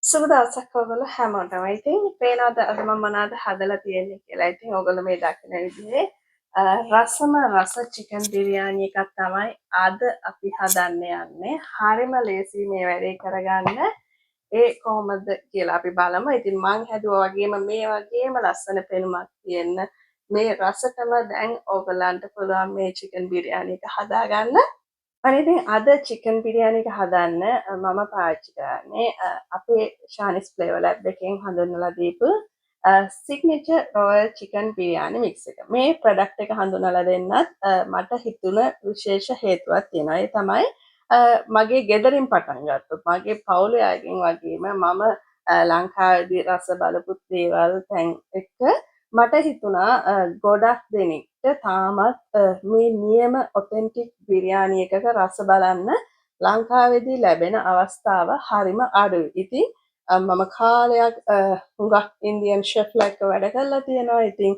සුබ දවසක් ඔයගොල්ලෝ හැමෝටම. ඉතින් පේනවාද අද මම මොනවද හදලා තියෙන්නේ කියලා. ඉතින් ඔයගොල්ලෝ මේ දකින විදිහේ රසම රස චිකන් බිරියානි එකක් තමයි අද අපි හදන්න යන්නේ. හරිම ලේසි මේ වැඩේ කරගන්න. ඒ කොහොමද කියලා අපි බලමු. ඉතින් මං හැදුවා වගේම මේ වගේම ලස්සන පෙනුමක් තියෙන මේ රසටම දැන් ඔයගලන්ට පුළුවන් මේ චිකන් බිරියානි එක හදාගන්න. අනිතින් අද චිකන් බිරියානි එක හදන්න මම පාවිච්චි කරන්නේ අපේ ශානිස් ෆ්ලේවර් ලැබ් එකෙන් හඳුන්වලා දීපු signature royal chicken biryani mix එක. මේ ප්‍රොඩක්ට් එක හඳුන්වලා දෙන්නත් මට හිතුණ විශේෂ හේතුවක් තියෙනවා. ඒ තමයි මගේ ගෙදරින් පටන් ගත්තොත් මගේ පවුලේ අයගෙන් වගේම මම ලංකාවේදී රස බලපු දේවල් තැන් එක්ක මට හිතුණා ගොඩක් දෙනෙක්ට තාමත් මේ නියම ඔතෙන්ටික් බිරියානි එකක රස බලන්න ලංකාවේදී ලැබෙන අවස්ථාව හරිම අඩුයි. ඉතින් මම කාලයක් හුඟක් ඉන්දියන් ෂෙෆ්ලා එක්ක වැඩ කරලා තියෙනවා. ඉතින්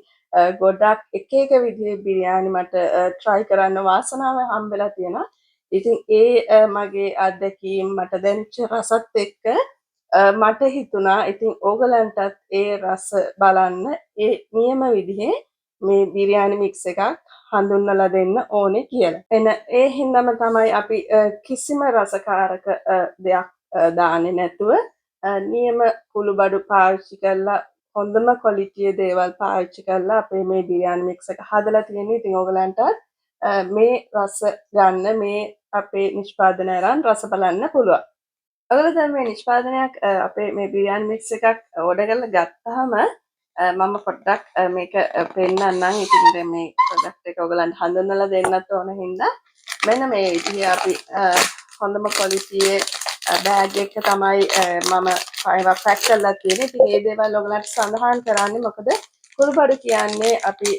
ගොඩක් එක එක විදිහේ බිරියානි මට try කරන්න වාසනාව හම්බෙලා තියෙනවා. ඉතින් ඒ මගේ අත්දැකීම් මට දැනෙච්ච රසත් එක්ක මට හිතුණා ඉතින් ඕගලන්ටත් ඒ රස බලන්න ඒ නියම විදිහේ මේ බිරියානි මික්ස් එකක් හඳුන්වලා දෙන්න ඕනේ කියලා. ඒ හින්දාම තමයි අපි කිසිම රසකාරක දෙයක් දාන්නේ නැතුව නියම කුළුබඩු පාවිච්චි කරලා හොඳම ක්වොලිටියේ දේවල් පාවිච්චි කරලා අපේ මේ බිරියානි මික්ස් එක හදලා තියෙන්නේ. ඉතින් ඕගලන්ටත් මේ රස ගන්න මේ අපේ නිෂ්පාදනය අරන් රස බලන්න පුළුවන්. ඔයගොල්ලෝ දැන් මේ නිෂ්පාදනයක් අපේ මේ බිරියානි මික්ස් එකක් ඕඩර් කරලා ගත්තාම මම පොඩ්ඩක් මේක පෙන්නන්නම්. ඉතින් දැන් මේ ප්‍රොඩක්ට් එක ඔයගලන්ට හඳුන්වලා දෙන්නත් ඕන හින්දා මෙන්න මේ විදිහේ අපි හොඳම ක්වොලිටියේ බෑග් එක තමයි මම ඒවා පැක් කරලා තියෙන්නේ. ඉතින් මේ දේවල් ඔයගලන්ට සඳහන් කරන්නේ මොකද කුළුබඩු කියන්නේ අපි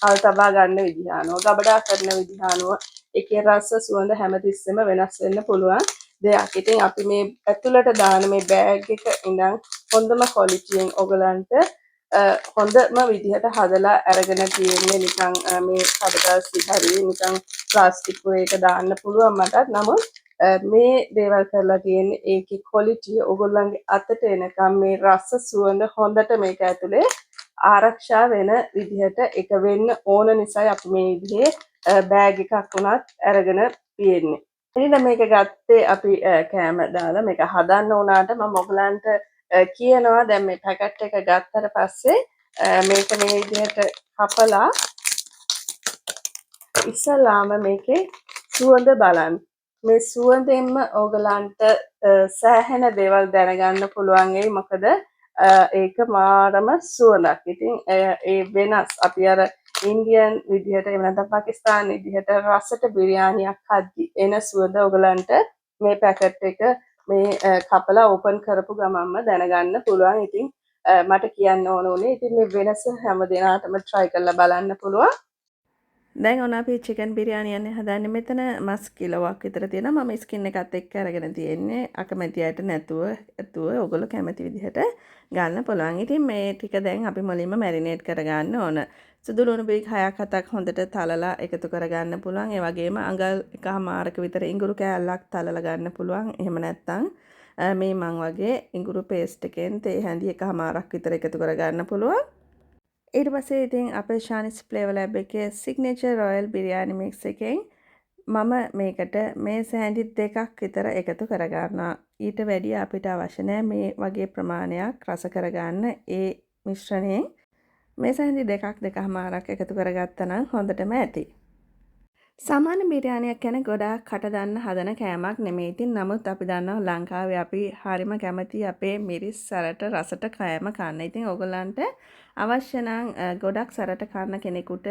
කල් තබා ගන්න විදිහ අනුව, ගබඩා කරන විදිහ අනුව ඒකේ රස සුවඳ හැමතිස්සෙම වෙනස් වෙන්න පුළුවන් දෙයක්. ඉතින් අපි මේ ඇතුළට දාන මේ බෑග් එක ඉඳන් හොඳම ක්වොලිටියෙන් ඔයගලන්ට හොඳම විදිහට හදලා අරගෙන තියෙන්නේ. නිකන් මේ කඩදාසි හරි නිකන් ප්ලාස්ටික් වේක දාන්න පුළුවන් මටත්. නමුත් මේ දේවල් කරලා තියෙන්නේ ඒකේ ක්වොලිටිය ඔයගොල්ලන්ගේ අතට එනකම් මේ රස සුවඳ හොඳට මේක ඇතුලේ ආරක්ෂා වෙන විදිහට එක වෙන්න ඕන නිසායි අපි මේ විදිහේ බෑග් එකක් උනත් අරගෙන තියෙන්නේ. එහෙනම් මේක ගත්තේ අපි කෑම දාලා මේක හදන්න උනාට මම ඔයගලන්ට කියනවා දැන් මේ පැකට් එක ගත්තට පස්සේ මේක මේ විදිහට කපලා ඉස්සලාම මේකේ සුවඳ බලන්න. මේ සුවඳෙන්ම ඕගලන්ට සෑහෙන දේවල් දැනගන්න පුළුවන් වෙයි. මොකද ඒක මාරම සුවඳක්. ඉතින් ඒ වෙනස් අපි අර ඉන්දියන් විදිහට එහෙම නැත්නම් පාකිස්තානි විදිහට රසට බිරියානියක් හද්දි එන සුවඳ ඔයගලන්ට මේ පැකට් එක මේ කපලා ඕපන් කරපු ගමන්ම දැනගන්න පුළුවන්. ඉතින් මට කියන්න ඕන උනේ ඉතින් මේ වෙනස හැම දිනාටම try කරලා බලන්න පුළුවන්. දැන් ඔන්න අපි චිකන් බිරියානි යන්නේ හදන්නේ. මෙතන මස් කිලෝවක් විතර තියෙනවා. මම ස්කින් එකත් එක්ක අරගෙන තියෙන්නේ. අකමැති අයට නැතුව ඔයගොල්ලෝ කැමති විදිහට ගන්න පුළුවන්. ඉතින් මේ ටික දැන් අපි මුලින්ම මැරිනේට් කරගන්න ඕන. සුදු ලුණු බීජ 6ක් 7ක් හොඳට තලලා එකතු කරගන්න පුළුවන්. ඒ වගේම අඟල් එකමාරක විතර ඉඟුරු කෑල්ලක් තලලා ගන්න පුළුවන්. එහෙම නැත්නම් මේ මං වගේ ඉඟුරු පේස්ට් එකෙන් තේ හැඳි එකමාරක් විතර එකතු කරගන්න පුළුවන්. ඊට පස්සේ ඉතින් අපේ ශානිස් ෆ්ලේවර් ලැබ් එකේ සිග්නේචර් රොයල් බිරියානි මික්ස් එකෙන් මම මේකට මේස හැඳි 2ක් විතර එකතු කරගන්නවා. ඊට වැඩිය අපිට අවශ්‍ය නැහැ මේ වගේ ප්‍රමාණයක් රස කරගන්න. ඒ මිශ්‍රණයෙන් මේස හැඳි 2ක් 2මාරක් එකතු කරගත්තා නම් හොඳටම ඇති. සාමාන්‍ය බිරියානියක් කියන්නේ ගොඩාක් කට දාන්න හදන කෑමක් නෙමෙයි. ඉතින් නමුත් අපි දන්නවා ලංකාවේ අපි හරිම කැමති අපේ මිරිස් සැරට රසට කෑම කන්න. ඉතින් ඕගොල්ලන්ට අවශ්‍ය නම් ගොඩක් සැරට කන්න කෙනෙකුට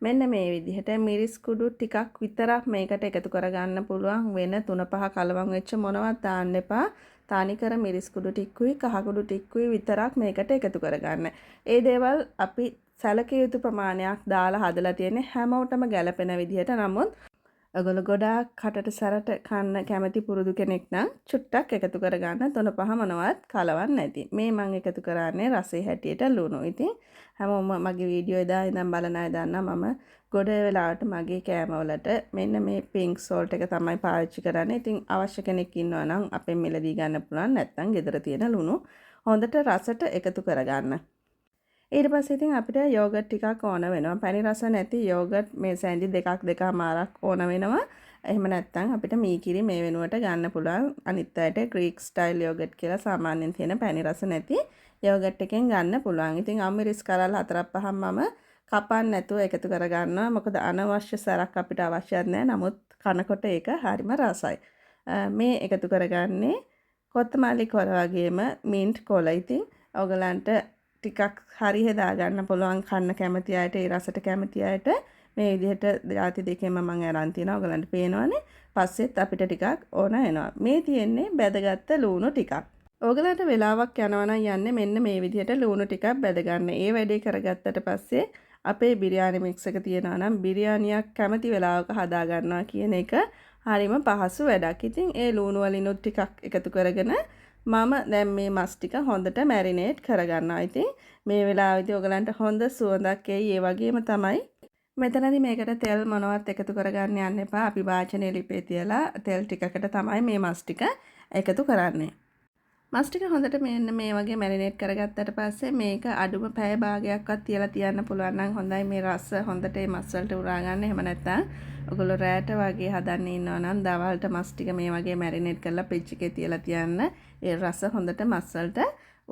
මෙන්න මේ විදිහට මිරිස් කුඩු ටිකක් විතරක් මේකට එකතු කරගන්න පුළුවන්. වෙන 3-5 කලවම් වෙච්ච මොනවත් දාන්න එපා. තනිකර මිරිස් කුඩු ටිකුයි කහ කුඩු ටිකුයි විතරක් මේකට එකතු කරගන්න. ඒ දේවල් අපි සැලකිය යුතු ප්‍රමාණයක් දාලා හදලා තියෙන්නේ හැමෝටම ගැලපෙන විදිහට. නමුත් ඔයගොල්ලෝ ගොඩාක් කටට සැරට කන්න කැමති පුරුදු කෙනෙක් නම් චුට්ටක් එකතු කරගන්න 3-5 මොනවත් කලවන්නේ නැති. මේ මම එකතු කරන්නේ රසයේ හැටියට ලුණු. ඉතින් හැමෝම මගේ වීඩියෝ එදා ඉඳන් බලන අය දන්නා මම ගොඩ වෙලාවට මගේ කෑමවලට මෙන්න මේ පින්ක් සෝල්ට් එක තමයි පාවිච්චි කරන්නේ. ඉතින් අවශ්‍ය කෙනෙක් ඉන්නවා නම් අපෙන් මිලදී ගන්න පුළුවන්. නැත්නම් ගෙදර තියෙන ලුණු හොඳට රසට එකතු කරගන්න. ඊට පස්සේ ඉතින් අපිට යෝගට් ටිකක් ඕන වෙනවා. පැණි රස නැති යෝගට් මේ සැන්ඩි දෙකමාරක් ඕන වෙනවා. එහෙම නැත්නම් අපිට මීකිරි මේ වෙනුවට ගන්න පුළුවන්. අනිත් අයට ග්‍රීක් ස්ටයිල් යෝගට් කියලා සාමාන්‍යයෙන් තියෙන පැණි රස නැති යෝගට් එකෙන් ගන්න පුළුවන්. ඉතින් අම්මිරිස් කරල් 4-5ක් මම කපන්න නැතුව එකතු කරගන්නවා. මොකද අනවශ්‍ය සැරක් අපිට අවශ්‍යත් නැහැ. නමුත් කනකොට ඒක හරිම රසයි. මේ එකතු කරගන්නේ කොත්තමල්ලි කොළ වගේම මින්ට් කොළ. ඉතින් ඔයගලන්ට ටිකක් හරි හදා ගන්න පුළුවන් කන්න කැමති අයට ඒ රසට කැමති අයට මේ විදිහට ಜಾති දෙකෙන්ම මම අරන් තියනවා. ඔයගලන්ට පේනවනේ. පස්සෙත් අපිට ටිකක් ඕන වෙනවා. මේ තියෙන්නේ බැදගත්ත ලුණු ටිකක්. ඔයගලන්ට වෙලාවක් යනවා නම් යන්නේ මෙන්න මේ විදිහට ලුණු ටිකක් බැද ගන්න. ඒ වැඩේ කරගත්තට පස්සේ අපේ බිරියානි මික්ස් එක තියනවා නම් බිරියානියක් කැමති වෙලාවක හදා ගන්නවා කියන එක හරිම පහසු වැඩක්. ඉතින් ඒ ලුණු වලිනුත් ටිකක් එකතු කරගෙන මම දැන් මේ මස් ටික හොඳට මැරිනේට් කරගන්නවා. ඉතින් මේ වෙලාවේදී ඔයගලන්ට හොඳ සුවඳක් එයි. ඒ වගේම තමයි මෙතනදී මේකට තෙල් මොනවත් එකතු කරගන්න යන්න එපා. අපි වාචනයේ ලිපේ තියලා තෙල් ටිකකට තමයි මේ මස් ටික එකතු කරන්නේ. මස් ටික හොඳට මෙන්න මේ වගේ මැරිනේට් කරගත්තට පස්සේ මේක අඩුම පැය භාගයක්වත් තියලා තියන්න පුළුවන් නම් හොඳයි. මේ රස හොඳට මේ මස් වලට උරා ගන්න. එහෙම නැත්නම් ඔයගොල්ලෝ රැට වගේ හදන්න ඉන්නවා නම් දවල්ට මස් ටික මේ වගේ මැරිනේට් කරලා පෙච් එකේ තියලා තියන්න. ඒ රස හොඳට මස් වලට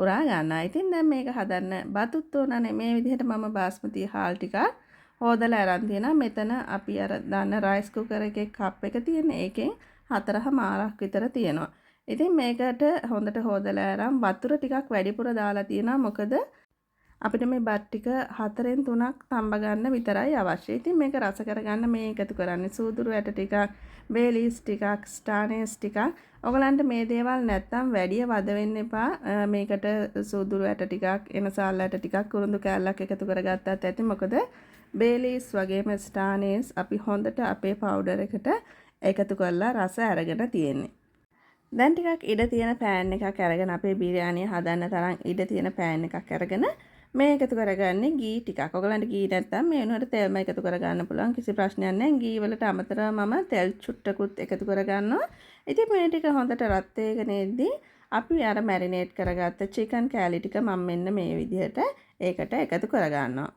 උරා ගන්නවා. ඉතින් දැන් මේක හදන්න බතුත් ඕනනේ. මේ විදිහට මම බාස්මති හාල් ටිකක් හොදලා අරන් තියෙනවා. මෙතන අපි අර දාන්න රයිස් කුකර් එකේ කප් එක තියෙන. ඒකෙන් 4මාරක් විතර තියෙනවා. ඉතින් මේකට හොඳට හොදලා අරන් වතුර ටිකක් වැඩිපුර දාලා තියෙනවා. මොකද අපිට මේ බත් ටික 4න් 3ක් තඹ ගන්න විතරයි අවශ්‍ය. ඉතින් මේක රස කරගන්න මේ එකතු කරන්නේ සූදුරු ඇට ටිකක්, බේලිස් ටිකක්, ස්ටානේස් ටිකක්. ඔයගලන්ට මේ දේවල් නැත්තම් වැඩිය වද වෙන්න එපා. මේකට සූදුරු ඇට ටිකක්, එනසාල් ඇට ටිකක්, කුරුඳු කෑල්ලක් එකතු කරගත්තත් ඇති. මොකද බේලිස් වගේම ස්ටානේස් අපි හොඳට අපේ පවුඩර් එකට එකතු කරලා රස අරගෙන තියෙන්නේ. දැන් ටිකක් ඉඩ තියෙන පෑන් එකක් අරගෙන අපේ බිරියානිය හදන්න තරම් ඉඩ තියෙන පෑන් එකක් අරගෙන මේ එකතු කරගන්නේ ගී ටිකක්. ඔයගලන්ට ගී නැත්තම් මේ වෙනුවට තෙල්ම එකතු කරගන්න පුළුවන්. කිසි ප්‍රශ්නයක් නැහැ. ගී වලට අමතරව මම තෙල් චුට්ටකුත් එකතු කරගන්නවා. ඉතින් මේ ටික හොඳට රත් වෙගෙන එද්දී අපි අර මැරිනේට් කරගත්ත චිකන් කෑලි ටික මම මෙන්න මේ විදිහට ඒකට එකතු කරගන්නවා.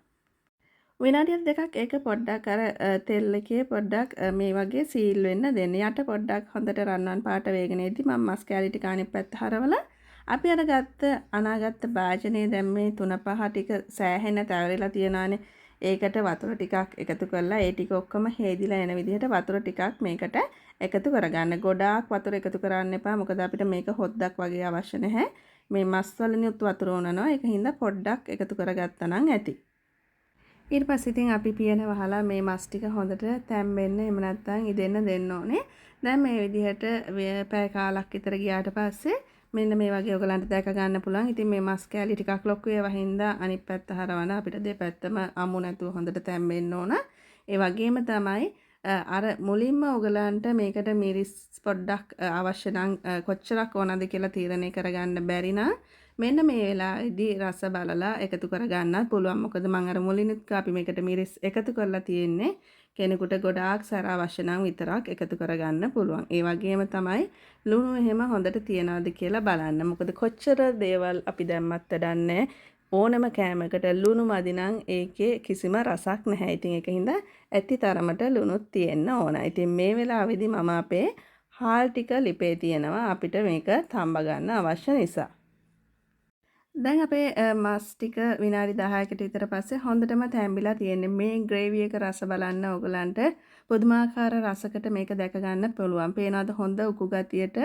විනාඩියක් දෙකක් ඒක පොඩ්ඩක් අර තෙල් එකේ පොඩ්ඩක් මේ වගේ සීල් වෙන්න දෙන්න. යට පොඩ්ඩක් හොඳට රන්වන් පාට වේගෙන ඉද්දි මම මස් කෑලි ටික අනිත් පැත්ත හරවලා අපි අර අනාගත්ත භාජනයේ දැන් මේ 3-5 ටික සෑහෙන තැවරිලා තියනවානේ. ඒකට වතුර ටිකක් එකතු කරලා ඒ ටික ඔක්කොම හේදිලා එන විදිහට වතුර ටිකක් මේකට එකතු කරගන්න. ගොඩාක් වතුර එකතු කරන්න එපා. මොකද අපිට මේක හොද්දක් වගේ අවශ්‍ය නැහැ. මේ මස් වලිනුත් වතුර ඕනනවා. ඒක හින්දා පොඩ්ඩක් එකතු කරගත්තා නම් ඇති. ඊට පස්සේ ඉතින් අපි පියන වහලා මේ මස් ටික හොඳට තැම්බෙන්න එහෙම නැත්නම් ඉදෙන්න දෙන්න ඕනේ. දැන් මේ විදිහට පැය කාලක් විතර ගියාට පස්සේ මෙන්න මේ වගේ ඔයගලන්ට දැක ගන්න පුළුවන්. ඉතින් මේ මස් කෑලි ටිකක් ලොකු ඒවා හින්දා අනිත් පැත්ත හරවන අපිට දෙපැත්තම අමු නැතුව හොඳට තැම්බෙන්න ඕන. ඒ වගේම තමයි අර මුලින්ම ඔයගලන්ට මේකට මිරිස් පොඩ්ඩක් අවශ්‍ය නම් කොච්චරක් ඕනද කියලා තීරණය කරගන්න බැරි නම් මෙන්න මේ වෙලාවේදී රස බලලා එකතු කරගන්නත් පුළුවන්. මොකද මම අර මුලිනුත් අපි මේකට මිරිස් එකතු කරලා තියෙන්නේ. කෙනෙකුට ගොඩාක් සැර අවශ්‍ය නම් විතරක් එකතු කරගන්න පුළුවන්. ඒ වගේම තමයි ලුණු එහෙම හොඳට තියනවාද කියලා බලන්න. මොකද කොච්චර දේවල් අපි දැම්මත් වැඩන්නේ ඕනම කෑමකට ලුණු මදි නම් ඒකේ කිසිම රසක් නැහැ. ඉතින් ඒකින්ද ඇති තරමට ලුණුත් තියෙන්න ඕන. ඉතින් මේ වෙලාවේදී මම අපේ හාල් ටික ලිපේ තියෙනවා අපිට මේක තඹ ගන්න අවශ්‍ය නිසා. දැන් අපේ මස් ටික විනාඩි 10කට විතර පස්සේ හොඳටම තැම්බිලා තියෙන්නේ. මේ ග්‍රේවි එක රස බලන්න ඕගලන්ට පුදුමාකාර රසකට මේක දැක ගන්න පුළුවන්. පේනවාද හොඳ උකු ගතියට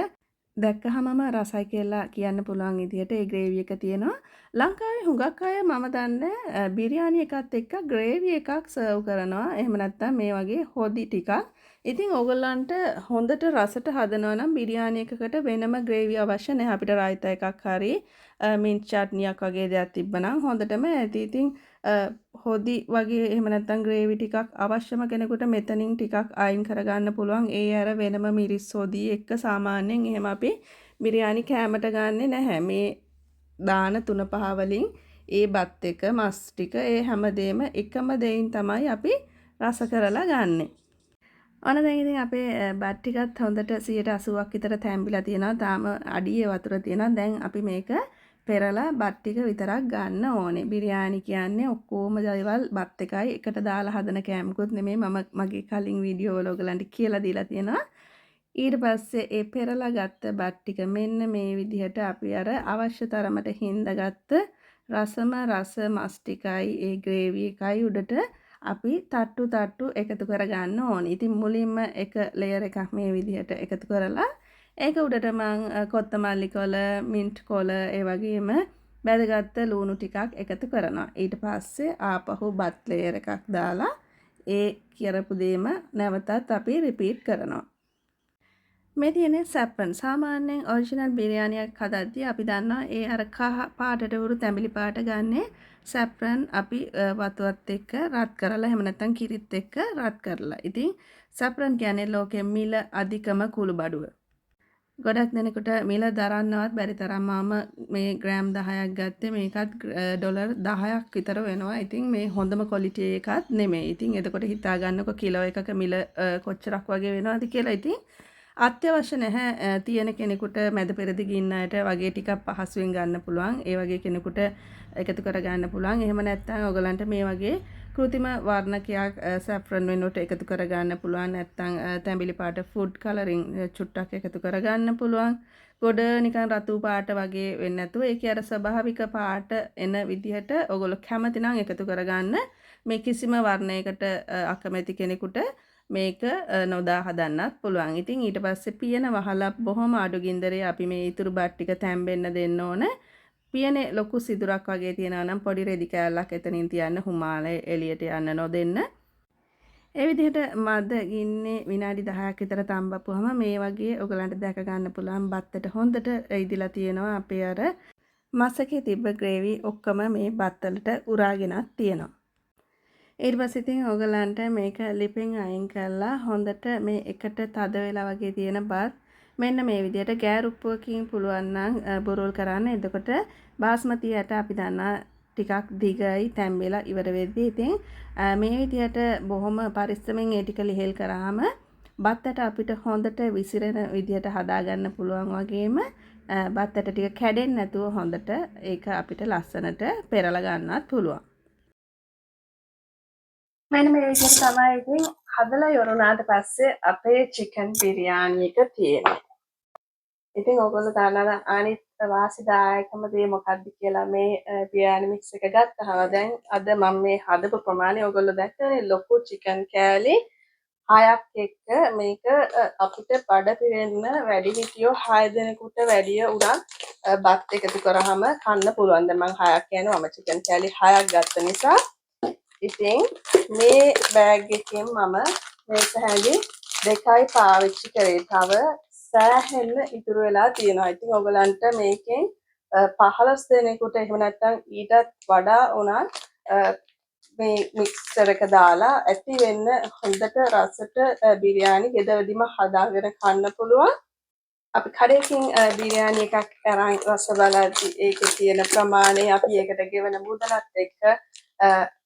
දැක්කහමම රසයි කියලා කියන්න පුළුවන් විදිහට ඒ ග්‍රේවි එක තියෙනවා. ලංකාවේ හුඟක් අය මම දන්නේ බිරියානි එකත් එක්ක ග්‍රේවි එකක් සර්ව් කරනවා. එහෙම නැත්නම් මේ වගේ හොදි ටිකක්. ඉතින් ඕගොල්ලන්ට හොඳට රසට හදනවා නම් බිරියානි එකකට වෙනම ග්‍රේවි අවශ්‍ය නැහැ. අපිට රායිතා එකක් හරි මින්ට් චට්නියක් වගේ දෙයක් තිබ්බනම් හොඳටම ඇති. ඉතින් හොදි වගේ එහෙම නැත්නම් ග්‍රේවි ටිකක් අවශ්‍යම කෙනෙකුට මෙතනින් ටිකක් අයින් කරගන්න පුළුවන්. ඒ අර වෙනම මිරිස් හොදි එක්ක සාමාන්‍යයෙන් එහෙම අපි බිරියානි කෑමට ගන්නෙ නැහැ. මේ දාන 3-5 වලින් ඒ බත් එක මස් ටික ඒ හැමදේම එකම දෙයින් තමයි අපි රස කරලා ගන්නෙ. ඔන්න දැන් ඉතින් අපේ බත් ටිකත් හොඳට 80%ක් විතර තැම්බිලා තියෙනවා. තාම අඩියේ වතුර තියෙනවා. දැන් අපි මේක පෙරලා බත් ටික විතරක් ගන්න ඕනේ. බිරියානි කියන්නේ ඔක්කොම දේවල් බත් එකයි එකට දාලා හදන කෑමකුත් නෙමෙයි. මම මගේ කලින් වීඩියෝ වල ඔයගලන්ට කියලා දීලා තියෙනවා. ඊට පස්සේ ඒ පෙරලා ගත්ත බත් ටික මෙන්න මේ විදිහට අපි අර අවශ්‍ය තරමට හින්දාගත්ත රසම රස මස් ටිකයි ඒ ග්‍රේවි එකයි උඩට අපි තට්ටු එකතු කරගන්න ඕනේ. ඉතින් මුලින්ම එක ලේයර් එකක් මේ විදිහට එකතු කරලා ඒක උඩට මං කොත්තමල්ලි කොළ, මින්ට් කොළ ඒ වගේම බැදගත්ත ලූණු ටිකක් එකතු කරනවා. ඊට පස්සේ ආපහු බත් ලේයර් එකක් දාලා ඒ කරපු දේම නැවතත් අපි රිපීට් කරනවා. මේ තියෙන්නේ සැෆ්‍රන්. සාමාන්‍යයෙන් ඔරිජිනල් බිරියානියක් හදද්දී අපි දන්නවා ඒ අර කහ පාටට උරු තැඹිලි පාට ගන්නේ සැෆ්‍රන් අපි වතුවත් එක්ක රත් කරලා එහෙම නැත්නම් කිරිත් එක්ක රත් කරලා. ඉතින් සැෆ්‍රන් කියන්නේ ලෝකෙ මිල අධිකම කුළුබඩුව. ගොඩක් දෙනෙකුට මිල දරන්නවත් බැරි තරම් මම මේ ග්‍රෑම් 10ක් ගත්තේ මේකත් ඩොලර් 10ක් විතර වෙනවා. ඉතින් මේ හොඳම ක්වොලිටි එකක් නෙමෙයි. ඉතින් එතකොට හිතා ගන්නකො කිලෝ එකක මිල කොච්චරක් වගේ වෙනවද කියලා. ඉතින් අත්‍යවශ්‍ය නැහැ තියෙන කෙනෙකුට මැද පෙරදි ගින්න අයට වගේ ටිකක් පහසුවෙන් ගන්න පුළුවන්. ඒ වගේ කෙනෙකුට එකතු කර ගන්න පුළුවන්. එහෙම නැත්නම් ඔයගලන්ට මේ වගේ කෘතිම වර්ණකයක් සැෆ්‍රන් වෙනුවට එකතු කර ගන්න පුළුවන්. නැත්නම් තැඹිලි පාට ෆුඩ් කලරින් චුට්ටක් එකතු කර ගන්න පුළුවන්. ගොඩ නිකන් රතු පාට වගේ වෙන්නේ නැතුව ඒකේ අර ස්වභාවික පාට එන විදිහට ඔයගොල්ලෝ කැමති නම් එකතු කර ගන්න. මේ කිසිම වර්ණයකට අකමැති කෙනෙකුට මේක නොදා හදන්නත් පුළුවන්. ඉතින් ඊට පස්සේ පියන වහලා බොහොම අඩු ගින්දරේ අපි මේ ඉතුරු බත් ටික තැම්බෙන්න දෙන්න ඕන. පියනේ ලොකු සිදුරක් වගේ තියනවා නම් පොඩි රෙදි කෑල්ලක් එතනින් තියන්න හුමාලේ එළියට යන්න නොදෙන්න. ඒ විදිහට මද ගින්නේ විනාඩි 10ක් විතර තම්බපුවම මේ වගේ ඔයගලන්ට දැක ගන්න පුළුවන් බත්තට හොඳට ඉදිලා තියෙනවා. අපේ අර මසකේ තිබ්බ ග්‍රේවි ඔක්කොම මේ බත්තලට උරාගෙනත් තියෙනවා. ඊට පස්සේ ඉතින් ඔයගලන්ට මේක ලිපෙන් අයින් කරලා හොඳට මේ එකට තද වෙලා වගේ තියෙන බත් මෙන්න මේ විදිහට ගෑරුප්පුවකින් පුළුවන් නම් බොරෝල් කරන්න. එතකොට බාස්මති යට අපි දන්නා ටිකක් දිගයි තැම්බෙලා ඉවර වෙද්දී. ඉතින් මේ විදිහට බොහොම පරිස්සමෙන් ඒ ටික ලිහෙල් කරාම බත්තට අපිට හොඳට විසිරෙන විදිහට හදා ගන්න පුළුවන්. වගේම බත්තට ටික කැඩෙන්නේ නැතුව හොඳට ඒක අපිට ලස්සනට පෙරලා ගන්නත් පුළුවන්. මෙන්න මේ විදිහට තමයි ඉතින් හදලා ඉවරුණාට පස්සේ අපේ චිකන් බිරියානි එක තියෙන්නේ. ඉතින් ඔයගොල්ලෝ දන්නවා අනිත් වාසිදායකම දේ මොකක්ද කියලා මේ බිරියානි මික්ස් එක ගත්තාම දැන් අද මම මේ හදපු ප්‍රමාණය ඔයගොල්ලෝ දැක්කනේ ලොකු චිකන් කෑලි 6ක් එක්ක මේක අපිට බඩ පිරෙන්න වැඩි හිටියෝ 6 දෙනෙකුට වැඩිය උනත් බත් එකතු කරාම කන්න පුළුවන්. දැන් මම 6ක් කියන්නේ මම චිකන් කෑලි 6ක් ගත්ත නිසා ඉතින් මේ බෑග් එකෙන් මම මේක හැඳි 2යි පාවිච්චි කරේ. තව සෑහෙන්න ඉතුරු වෙලා තියෙනවා. ඉතින් ඔයගලන්ට මේකෙන් 15 දෙනෙකුට එහෙම නැත්නම් ඊටත් වඩා උනත් මේ මික්සර් එක දාලා ඇති වෙන්න හොඳට රසට බිරියානි ගෙදරදිම හදාගෙන කන්න පුළුවන්. අපි කඩේකින් බිරියානි එකක් අරන් රස බලද්දි ඒකේ තියෙන ප්‍රමාණය අපි ඒකට ගෙවන මුදලත් එක්ක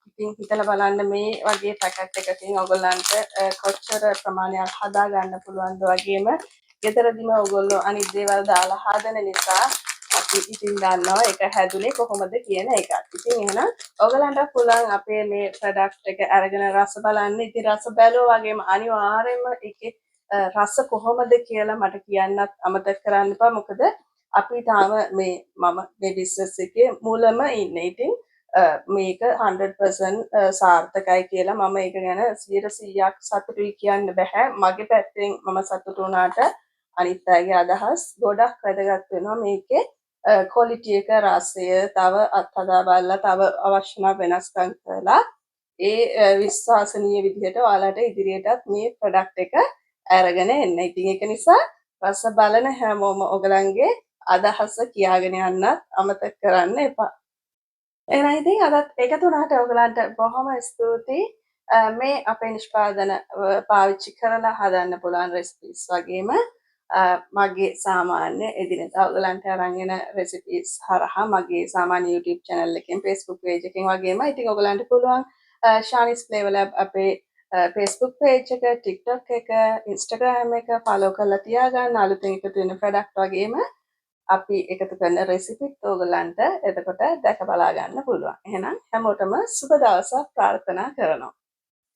ඉතින් හිතලා බලන්න මේ වගේ පැකට් එකකින් ඔයගොල්ලන්ට කොච්චර ප්‍රමාණයක් හදා ගන්න පුළුවන්ද. වගේම ගෙදරදිම ඔයගොල්ලෝ අනිත් දේවල් දාලා හදන නිසා අපි ඉතින් දන්නවා ඒක හැදුනේ කොහොමද කියන එකත්. ඉතින් එහෙනම් ඔයගලන්ට පුළුවන් අපේ මේ ප්‍රොඩක්ට් එක අරගෙන රස බලන්න. ඉතින් රස බැලුවා වගේම අනිවාර්යයෙන්ම ඒකේ රස කොහොමද කියලා මට කියන්නත් අමතක කරන්න එපා. මොකද අපි තාම මම මේ බිස්නස් එකේ මුලම ඉන්නේ. ඉතින් මේක 100% සාර්ථකයි කියලා මම ඒක ගැන 100%ක් සතුටුයි කියන්න බෑ. මගේ පැත්තෙන් මම සතුටු වුණාට අනිත් අයගේ අදහස් ගොඩක් වැදගත් වෙනවා මේකේ ක්වොලිටි එක, රසය, තව අත්හදා බලලා තව අවශ්‍ය නම් වෙනස්කම් කරලා ඒ විශ්වාසනීය විදිහට ඔයාලට ඉදිරියටත් මේ ප්‍රොඩක්ට් එක අරගෙන එන්න. ඉතින් ඒක නිසා රස බලන හැමෝම ඔයගලන්ගේ අදහස කියාගෙන යන්නත් අමතක කරන්න එපා. එහෙනම් ඉතින් අදත් එකතු වුණාට ඔයගලන්ට බොහොම ස්තුතියි. මේ අපේ නිෂ්පාදන පාවිච්චි කරලා හදන්න පුළුවන් රෙසිපීස් වගේම මගේ සාමාන්‍ය එදිනෙදා ඔයගලන්ට අරන් එන රෙසිපීස් හරහා මගේ සාමාන්‍ය YouTube channel එකෙන් Facebook page එකෙන් වගේම ඉතින් ඔයගලන්ට පුළුවන් ශානිස් Flavor Lab අපේ Facebook page එක, TikTok එක, Instagram එක follow කරලා තියාගන්න අලුතෙන් එකතු වෙන product වගේම අපි එකතු කරන රෙසිපිත් ඕගලන්ට එතකොට දැක බලා ගන්න පුළුවන්. එහෙනම් හැමෝටම සුබ දවසක් ප්‍රාර්ථනා කරනවා.